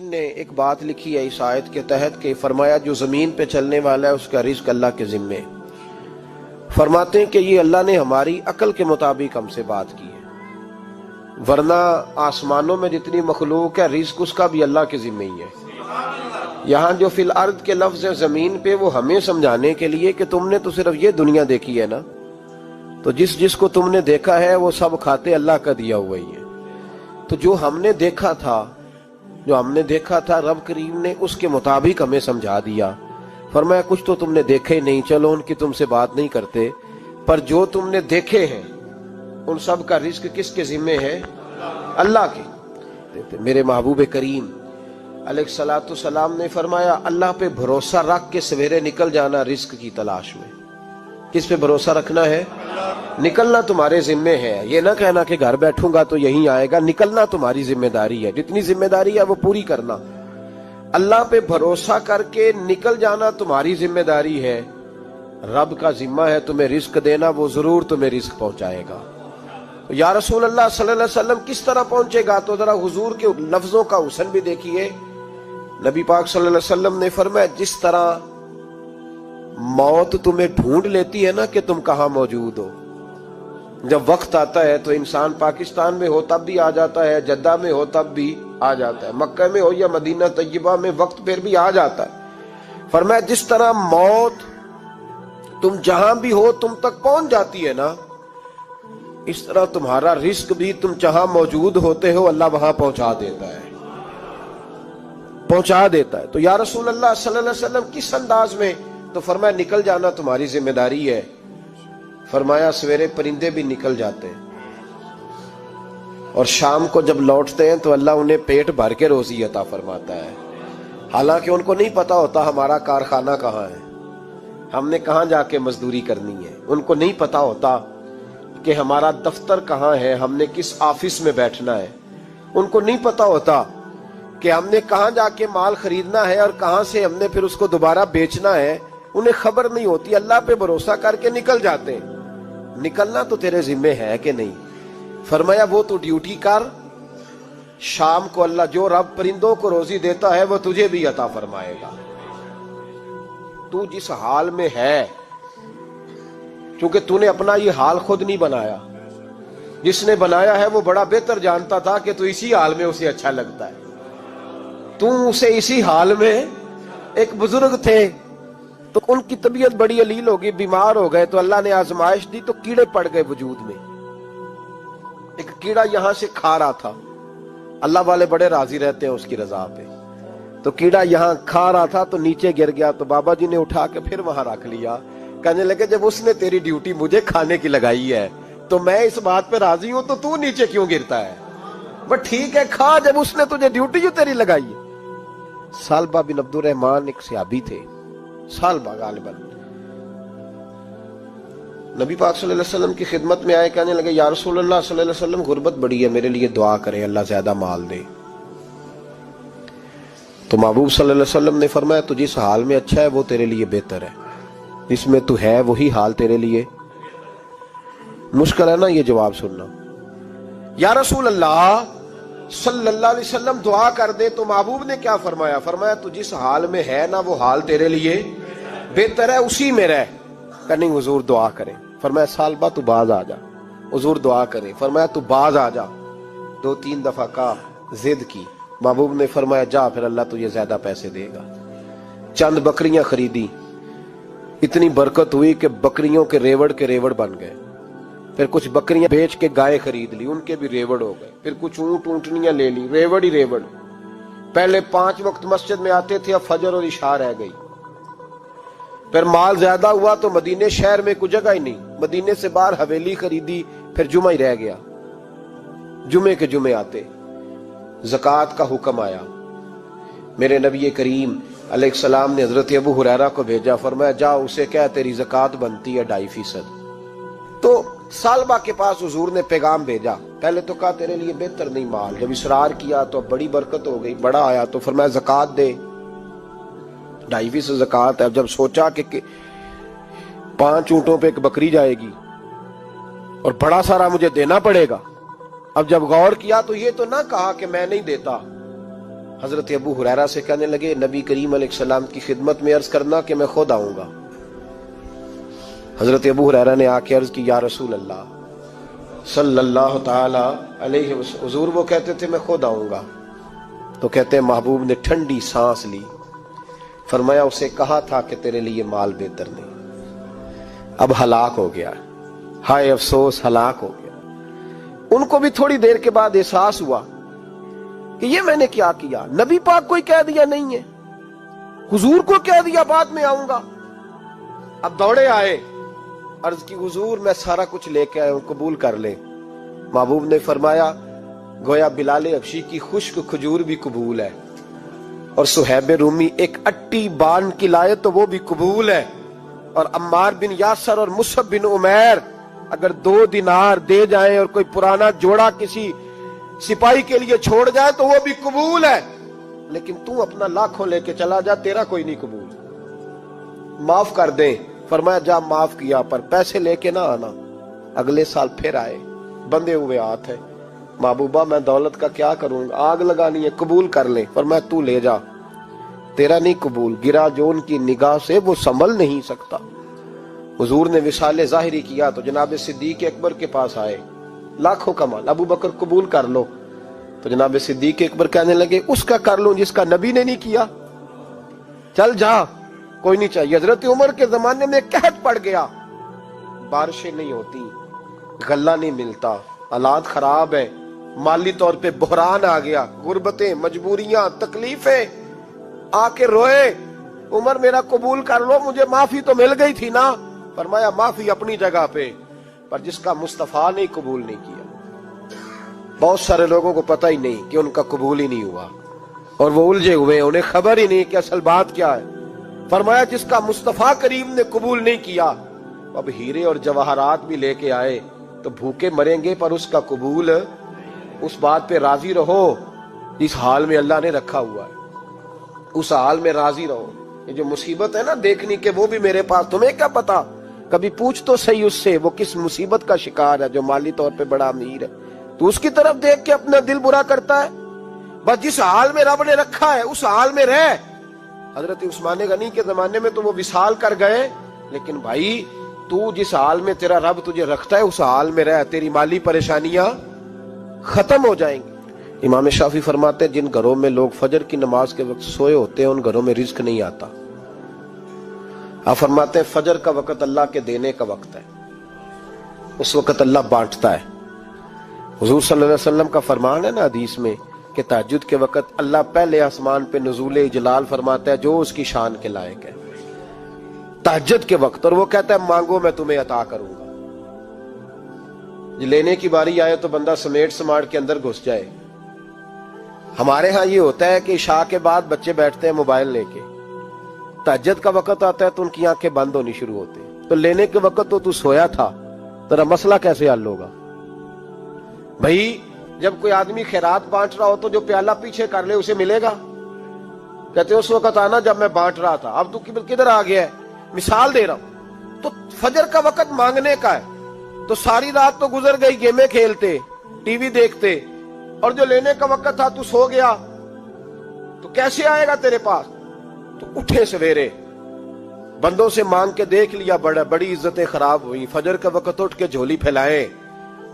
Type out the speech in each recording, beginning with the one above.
نے ایک بات لکھی ہے اس آیت کے تحت کہ فرمایا جو زمین پہ چلنے والا ہے اس کا رزق اللہ کے ذمے. فرماتے ہیں کہ یہ اللہ نے ہماری عقل کے مطابق ہم سے بات کی ہے، ورنہ آسمانوں میں جتنی مخلوق ہے رزق اس کا بھی اللہ کے ذمے ہی ہے. یہاں جو فی الارض کے لفظ ہے زمین پہ، وہ ہمیں سمجھانے کے لیے کہ تم نے تو صرف یہ دنیا دیکھی ہے نا، تو جس کو تم نے دیکھا ہے وہ سب کھاتے اللہ کا دیا ہوا ہی ہے. تو جو ہم نے دیکھا تھا رب کریم نے اس کے مطابق ہمیں سمجھا دیا. فرمایا کچھ تو تم نے دیکھے نہیں، چلو ان کی تم سے بات نہیں کرتے، پر جو تم نے دیکھے ہیں ان سب کا رزق کس کے ذمے ہے؟ اللہ کے. میرے محبوب کریم علیہ الصلوۃ والسلام نے فرمایا اللہ پہ بھروسہ رکھ کے سویرے نکل جانا رزق کی تلاش میں. کس پہ بھروسہ رکھنا ہے؟ نکلنا تمہارے ذمے ہے. یہ نہ کہنا کہ گھر بیٹھوں گا تو یہیں آئے گا، نکلنا تمہاری ذمہ داری ہے. جتنی ذمہ داری ہے وہ پوری کرنا. اللہ پہ بھروسہ کر کے نکل جانا تمہاری ذمہ داری ہے. رب کا ذمہ ہے تمہیں رزق دینا، وہ ضرور تمہیں رزق پہنچائے گا. یا رسول اللہ صلی اللہ علیہ وسلم کس طرح پہنچے گا؟ تو ذرا حضور کے لفظوں کا حسن بھی دیکھیے. نبی پاک صلی اللہ علیہ وسلم نے فرمایا جس طرح موت تمہیں ڈھونڈ لیتی ہے نا کہ تم کہاں موجود ہو، جب وقت آتا ہے تو انسان پاکستان میں ہو تب بھی آ جاتا ہے، جدہ میں ہو تب بھی آ جاتا ہے، مکہ میں ہو یا مدینہ طیبہ میں وقت پھر بھی آ جاتا ہے. فرمایا جس طرح موت تم جہاں بھی ہو تم تک پہنچ جاتی ہے نا، اس طرح تمہارا رزق بھی تم جہاں موجود ہوتے ہو اللہ وہاں پہنچا دیتا ہے. تو یا رسول اللہ صلی اللہ علیہ وسلم کس انداز میں؟ تو فرمایا نکل جانا تمہاری ذمہ داری ہے. فرمایا سویرے پرندے بھی نکل جاتے ہیں اور شام کو جب لوٹتے ہیں تو اللہ انہیں پیٹ بھر کے روزی عطا فرماتا ہے. حالانکہ ان کو نہیں پتا ہوتا ہمارا کارخانہ کہاں ہے، ہم نے کہاں جا کے مزدوری کرنی ہے. ان کو نہیں پتا ہوتا کہ ہمارا دفتر کہاں ہے، ہم نے کس آفس میں بیٹھنا ہے. ان کو نہیں پتا ہوتا کہ ہم نے کہاں جا کے مال خریدنا ہے اور کہاں سے ہم نے پھر اس کو دوبارہ بیچنا ہے. انہیں خبر نہیں ہوتی. اللہ پہ بھروسہ کر کے نکل جاتے ہیں. نکلنا تو تیرے ذمے ہے کہ نہیں؟ فرمایا وہ تو ڈیوٹی کر، شام کو اللہ جو رب پرندوں کو روزی دیتا ہے وہ تجھے بھی عطا فرمائے گا. تو جس حال میں ہے، چونکہ تو نے اپنا یہ حال خود نہیں بنایا، جس نے بنایا ہے وہ بڑا بہتر جانتا تھا کہ تو اسی حال میں اسے اچھا لگتا ہے. تو اسے اسی حال میں، ایک بزرگ تھے تو ان کی طبیعت بڑی علیل ہو گئی، بیمار ہو گئے، تو اللہ نے آزمائش دی تو کیڑے پڑ گئے وجود میں. ایک کیڑا یہاں سے کھا رہا تھا، اللہ والے بڑے راضی رہتے ہیں اس کی رضا پہ. تو کیڑا یہاں کھا رہا تھا تو نیچے گر گیا، تو بابا جی نے اٹھا کے پھر وہاں رکھ لیا. کہنے لگے جب اس نے تیری ڈیوٹی مجھے کھانے کی لگائی ہے تو میں اس بات پہ راضی ہوں، تو نیچے کیوں گرتا ہے؟ بس ٹھیک ہے کھا، جب اس نے تجھے ڈیوٹی جو تیری لگائی ہے. سالبہ بن عبد الرحمن ایک صحابی تھے، سالبہ غالباً نبی پاک صلی اللہ علیہ وسلم کی خدمت میں آئے. کہنے لگے یا رسول اللہ صلی اللہ علیہ وسلم غربت بڑی ہے، میرے لیے دعا کریں اللہ زیادہ مال دے. تو محبوب صلی اللہ علیہ وسلم نے فرمایا تو جس حال میں اچھا ہے وہ تیرے لیے بہتر ہے، جس میں تو ہے وہی حال تیرے لیے. مشکل ہے نا یہ جواب سننا. یا رسول اللہ صلی اللہ علیہ وسلم دعا کر دے. تو محبوب نے کیا فرمایا؟ فرمایا تو جس حال میں ہے نا وہ حال تیرے لیے بہتر ہے، اسی میں رہ. کہ نہیں حضور دعا کریں. فرمایا سالبہ تو باز آ جا. حضور دعا کریں. فرمایا تو باز آ جا. 2-3 دفعہ کا ضد کی. محبوب نے فرمایا جا پھر اللہ تجھے زیادہ پیسے دے گا. چند بکریاں خریدی، اتنی برکت ہوئی کہ بکریوں کے ریوڑ بن گئے. پھر کچھ بکریاں بیچ کے گائے خرید لی، ان کے بھی ریوڑ ہو گئے. پھر کچھ اونٹنیاں لے لی، ریوڑ ہی ریوڑ. پہلے 5 وقت مسجد میں آتے تھے، اب فجر اور عشاء رہ گئی. پھر مال زیادہ ہوا تو مدینے شہر میں کوئی جگہ ہی نہیں، مدینے سے باہر حویلی خریدی. پھر جمعہ ہی رہ گیا، جمعے کے جمعے آتے. زکوٰۃ کا حکم آیا. میرے نبی کریم علیہ السلام نے حضرت ابو ہریرہ کو بھیجا. فرمایا جا اسے کہہ تیری زکوٰۃ بنتی ہے 2.5%. تو سالبہ کے پاس حضور نے پیغام بھیجا. پہلے تو کہا تیرے لیے بہتر نہیں مال. جب اصرار کیا تو بڑی برکت ہو گئی، بڑا آیا تو فرمایا زکوٰۃ دے. 2.5% زکوٰۃ ہے. جب سوچا کہ 5 اونٹوں پہ ایک بکری جائے گی اور بڑا سارا مجھے دینا پڑے گا. اب جب غور کیا تو یہ تو نہ کہا کہ میں نہیں دیتا، حضرت ابو ہریرہ سے کہنے لگے نبی کریم علیہ السلام کی خدمت میں عرض کرنا کہ میں خود آؤں گا۔ حضرت ابو ہریرہ نے آ کے عرض کی یا رسول اللہ صلی اللہ تعالی علیہ وسلم، حضور وہ کہتے تھے میں خود آؤں گا۔ تو کہتے ہیں محبوب نے ٹھنڈی سانس لی، فرمایا اسے کہا تھا کہ تیرے لیے مال بہتر نہیں، اب ہلاک ہو گیا، ہائے افسوس ہلاک ہو گیا۔ ان کو بھی تھوڑی دیر کے بعد احساس ہوا کہ یہ میں نے کیا کیا، نبی پاک کو ہی کہہ دیا نہیں ہے، حضور کو کہہ دیا بعد میں آؤں گا۔ اب دوڑے آئے، عرض کی حضور میں سارا کچھ لے کے آیا ہوں، قبول کر لیں۔ محبوب نے فرمایا گویا بلال حبشی کی خشک کھجور بھی قبول ہے، اور صہیب رومی ایک اٹی بان کی لائے تو وہ بھی قبول ہے، اور عمار بن یاسر اور مصعب بن عمیر اگر 2 دینار دے جائیں اور کوئی پرانا جوڑا کسی سپاہی کے لیے چھوڑ جائے تو وہ بھی قبول ہے، لیکن تو اپنا لاکھوں لے کے چلا جا، تیرا کوئی نہیں قبول، معاف کر دیں۔ فرمایا جا معاف کیا، پر پیسے لے کے نہ آنا۔ اگلے سال پھر آئے، بندے ہوئے ہاتھ ہے، محبوبہ میں دولت کا کیا کروں گا، آگ لگانی ہے، قبول کر لیں۔ فرمایا تو لے جا، تیرا نہیں قبول، گرا جو ان کی نگاہ سے وہ سنبھل نہیں سکتا۔ حضور نے وصال ظاہری کیا تو جناب صدیق اکبر کے پاس آئے، لاکھوں کا مال، ابو بکر قبول کر لو۔ تو جناب صدیق اکبر کہنے لگے اس کا کر لوں جس کا نبی نے نہیں کیا، چل جا کوئی نہیں چاہیے۔ حضرت عمر کے زمانے میں قحط پڑ گیا، بارشیں نہیں ہوتی، غلہ نہیں ملتا، حالات خراب ہے، مالی طور پہ بحران آ گیا، غربتیں، مجبوریاں، تکلیفیں، آ کے روئے عمر میرا قبول کر لو، مجھے معافی تو مل گئی تھی نا۔ فرمایا معافی اپنی جگہ پہ، پر جس کا مصطفیٰ نے قبول نہیں کیا۔ بہت سارے لوگوں کو پتہ ہی نہیں کہ ان کا قبول ہی نہیں ہوا، اور وہ الجھے ہوئے، انہیں خبر ہی نہیں کہ اصل بات کیا ہے۔ فرمایا جس کا مصطفیٰ کریم نے قبول نہیں کیا، اب ہیرے اور جواہرات بھی لے کے آئے تو بھوکے مریں گے، پر اس کا قبول، اس بات پہ راضی رہو جس حال میں اللہ نے رکھا ہوا ہے، اس حال میں راضی رہو۔ یہ جو مصیبت ہے نا دیکھنی کہ وہ بھی میرے پاس، تمہیں کیا پتا، کبھی پوچھ تو صحیح اس سے وہ کس مصیبت کا شکار ہے، جو مالی طور پہ بڑا امیر ہے، تو اس کی طرف دیکھ کے اپنا دل برا کرتا ہے۔ بس جس حال میں رب نے رکھا ہے اس حال میں رہ۔ حضرت عثمان غنی کے زمانے میں تو وہ وصال کر گئے، لیکن بھائی تو جس حال میں تیرا رب تجھے رکھتا ہے اس حال میں رہ، تیری مالی پریشانیاں ختم ہو جائیں گی۔ امام شافعی فرماتے ہیں جن گھروں میں لوگ فجر کی نماز کے وقت سوئے ہوتے ہیں ان گھروں میں رزق نہیں آتا۔ آپ فرماتے ہیں فجر کا وقت اللہ کے دینے کا وقت ہے، اس وقت اللہ بانٹتا ہے۔ حضور صلی اللہ علیہ وسلم کا فرمان ہے نا حدیث میں کہ تہجد کے وقت اللہ پہلے آسمان پہ نزول اجلال فرماتا ہے جو اس کی شان کے لائق ہے تہجد کے وقت، اور وہ کہتا ہے مانگو میں تمہیں عطا کروں گا۔ لینے کی باری آئے تو بندہ سمیٹ سماٹ کے اندر گھس جائے۔ ہمارے ہاں یہ ہوتا ہے کہ عشاء کے بعد بچے بیٹھتے ہیں موبائل لے کے، تہجد کا وقت آتا ہے تو ان کی آنکھیں بند ہونی شروع ہوتی ہیں، تو لینے کے وقت تو سویا تھا، تیرا مسئلہ کیسے حل ہوگا؟ بھائی جب کوئی آدمی خیرات بانٹ رہا ہو تو جو پیالہ پیچھے کر لے اسے ملے گا؟ کہتے اس وقت آنا جب میں بانٹ رہا تھا، اب تو کدھر آ گیا ہے؟ مثال دے رہا ہوں۔ تو فجر کا وقت مانگنے کا ہے، تو ساری رات تو گزر گئی گیمیں کھیلتے، ٹی وی دیکھتے، اور جو لینے کا وقت تھا تو سو گیا، تو کیسے آئے گا تیرے پاس؟ تو اٹھے سویرے، بندوں سے مانگ کے دیکھ لیا، بڑی عزتیں خراب ہوئی، فجر کا وقت اٹھ کے جھولی پھیلائے۔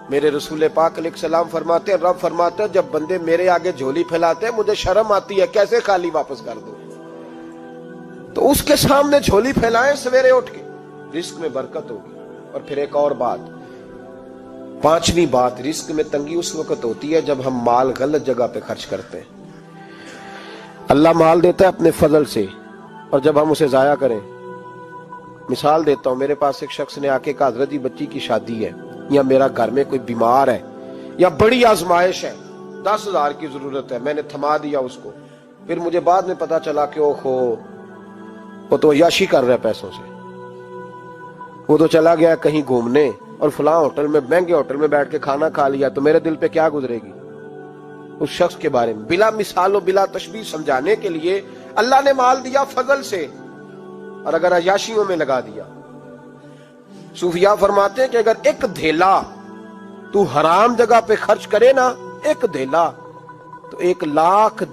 میرے رسول پاک علیہ السلام فرماتے ہیں، رب فرماتا ہے جب بندے میرے آگے جھولی پھیلاتے ہیں مجھے شرم آتی ہے، کیسے خالی واپس کر دوں؟ تو اس کے سامنے جھولی پھیلائیں سویرے اٹھ کے، رزق میں برکت ہوگی۔ اور پھر ایک اور بات، 5ویں بات، رزق میں تنگی اس وقت ہوتی ہے جب ہم مال غلط جگہ پہ خرچ کرتے ہیں۔ اللہ مال دیتا ہے اپنے فضل سے، اور جب ہم اسے ضائع کریں، مثال دیتا ہوں، میرے پاس ایک شخص نے آ کے کہا حضرت جی بچی کی شادی ہے، یا میرا گھر میں کوئی بیمار ہے، یا بڑی آزمائش ہے، 10,000 کی ضرورت ہے، میں نے تھما دیا اس کو، پھر مجھے بعد میں پتا چلا کہ وہ تو عیاشی کر رہا ہے پیسوں سے، وہ تو چلا گیا کہیں گھومنے اور فلاں ہوٹل میں، مہنگے ہوٹل میں بیٹھ کے کھانا کھا لیا، تو میرے دل پہ کیا گزرے گی اس شخص کے بارے میں؟ بلا مثال و بلا تشبیہ سمجھانے کے لیے اللہ نے مال دیا فضل سے، اور اگر عیاشیوں میں لگا دیا۔ صوفیاء فرماتے ہیں کہ اگر ایک دھیلا تو حرام جگہ پہ خرچ کرے نا، ایک دھیلا، تو 1,00,000